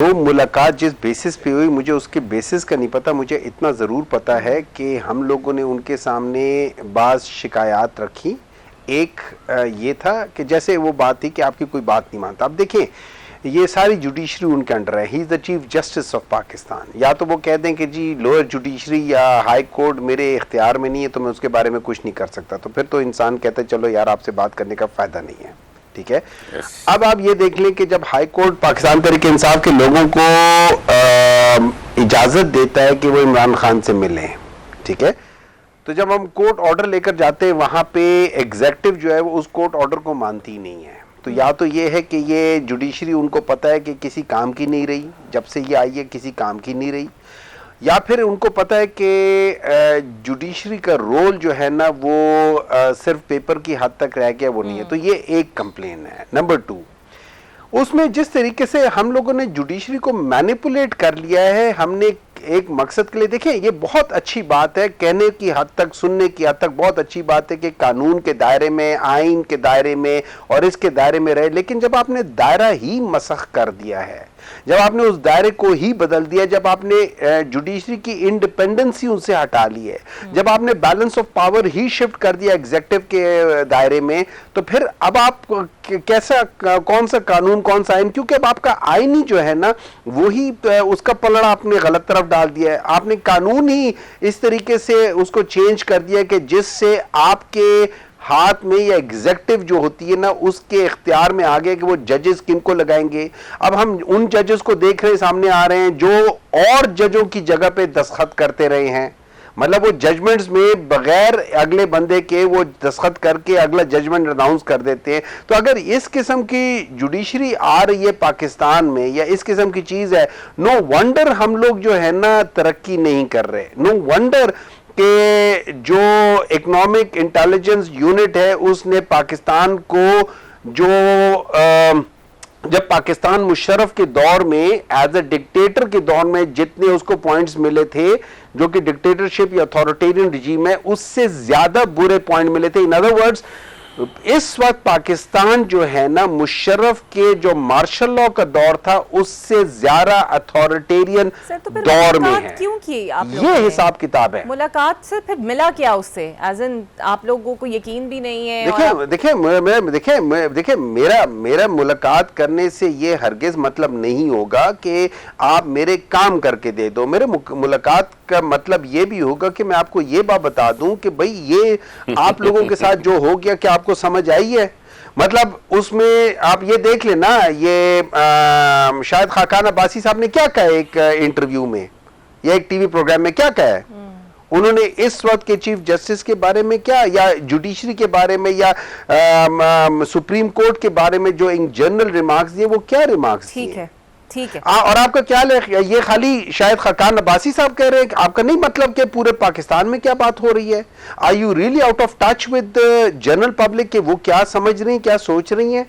वो मुलाकात जिस बेसिस पे हुई मुझे उसके बेसिस का नहीं पता, मुझे इतना ज़रूर पता है कि हम लोगों ने उनके सामने बाज़ शिकायत रखी। एक ये था कि जैसे वो बात थी कि आपकी कोई बात नहीं मानता। अब देखें, ये सारी जुडिशरी उनके अंडर है, he is the chief justice of Pakistan. या तो वो कह दें कि जी लोअर जुडिशरी या हाई कोर्ट मेरे इख्तियार में नहीं है तो मैं उसके बारे में कुछ नहीं कर सकता, तो फिर तो इंसान कहता है चलो यार आपसे बात करने का फ़ायदा नहीं है, ठीक है। अब आप ये देख लें कि जब हाई कोर्ट पाकिस्तान तहरीक इंसाफ के लोगों को इजाज़त देता है कि वो इमरान खान से मिलें, ठीक है, तो जब हम कोर्ट ऑर्डर लेकर जाते हैं वहाँ पे एग्जेक्टिव जो है वो उस कोर्ट ऑर्डर को मानती ही नहीं है। तो या तो ये है कि ये जुडिशरी उनको पता है कि किसी काम की नहीं रही, जब से ये आई है किसी काम की नहीं रही, या फिर उनको पता है कि जुडिशरी का रोल जो है ना वो सिर्फ पेपर की हद तक रह गया, वो नहीं है। तो ये एक कंप्लेन है। नंबर 2, उसमें जिस तरीके से हम लोगों ने जुडिशरी को मैनिपुलेट कर लिया है, हमने एक मकसद के लिए, देखें ये बहुत अच्छी बात है, कहने की हद तक, सुनने की हद तक बहुत अच्छी बात है कि कानून के दायरे में, आइन के दायरे में और इसके दायरे में रहे, लेकिन जब आपने दायरा ही मसख कर दिया है, जब आपने उस दायरे को ही बदल दिया, जब आपने जुडिशरी की इंडिपेंडेंसी उनसे हटा ली है, जब आपने balance of power he shift कर दिया एग्जीक्यूटिव के दायरे में, तो फिर अब आप कैसा, कौन सा कानून, कौन सा आइन, क्योंकि अब आपका आइन ही जो है ना वो ही उसका पलड़ा आपने गलत तरफ डाल दिया है। आपने कानून ही इस तरीके से उसको चेंज कर दिया कि जिससे आपके हाथ में या एग्जेक्टिव जो होती है ना उसके इख्तियार में आ गया कि वो जजेस किनको लगाएंगे। अब हम उन जजेस को देख रहे हैं, सामने आ रहे हैं जो और जजों की जगह पे दस्तखत करते रहे हैं, मतलब वो जजमेंट्स में बगैर अगले बंदे के वो दस्तखत करके अगला जजमेंट अनाउंस कर देते हैं। तो अगर इस किस्म की जुडिशरी आ रही है पाकिस्तान में या इस किस्म की चीज है, नो वंडर हम लोग जो है ना तरक्की नहीं कर रहे। नो वंडर कि जो इकोनॉमिक इंटेलिजेंस यूनिट है उसने पाकिस्तान को जो जब पाकिस्तान मुशर्रफ के दौर में एज ए डिक्टेटर के दौर में जितने उसको पॉइंट्स मिले थे, जो कि डिक्टेटरशिप या अथॉरिटेरियन रिजीम है, उससे ज्यादा बुरे पॉइंट मिले थे। इन अदर वर्ड्स, इस वक्त पाकिस्तान जो है ना मुशर्रफ के जो मार्शल लॉ का दौर था उससे ज्यादा अथॉरिटेरियन दौर में है। क्यों की आप ये हिसाब किताब है। मुलाकात से फिर मिला क्या उससे? एज इन आप लोगों को यकीन भी नहीं है? देखिए मेरा मुलाकात करने से ये हरगिज मतलब नहीं होगा कि आप मेरे काम करके दे दो। मेरे मुलाकात का मतलब ये भी होगा कि मैं आपको ये बात बता दूं कि भाई ये आप लोगों के साथ जो हो गया क्या आपको समझ आई है? मतलब उसमें आप ये देख लेना, ये शायद खाकान अब्बासी साहब ने क्या कहा एक इंटरव्यू में या एक टीवी प्रोग्राम में, क्या कहा है उन्होंने इस वक्त के चीफ जस्टिस के बारे में, क्या या जुडिशरी के बारे में या सुप्रीम कोर्ट के बारे में जो इन जनरल रिमार्क्स दिए, वो क्या रिमार्क्स दिए? ठीक है। और आपका क्या है, ये खाली शायद खाकान अब्बासी साहब कह रहे हैं, आपका नहीं मतलब कि पूरे पाकिस्तान में क्या बात हो रही है? Are you really out of touch with general public कि वो क्या समझ रही हैं, क्या सोच रही हैं?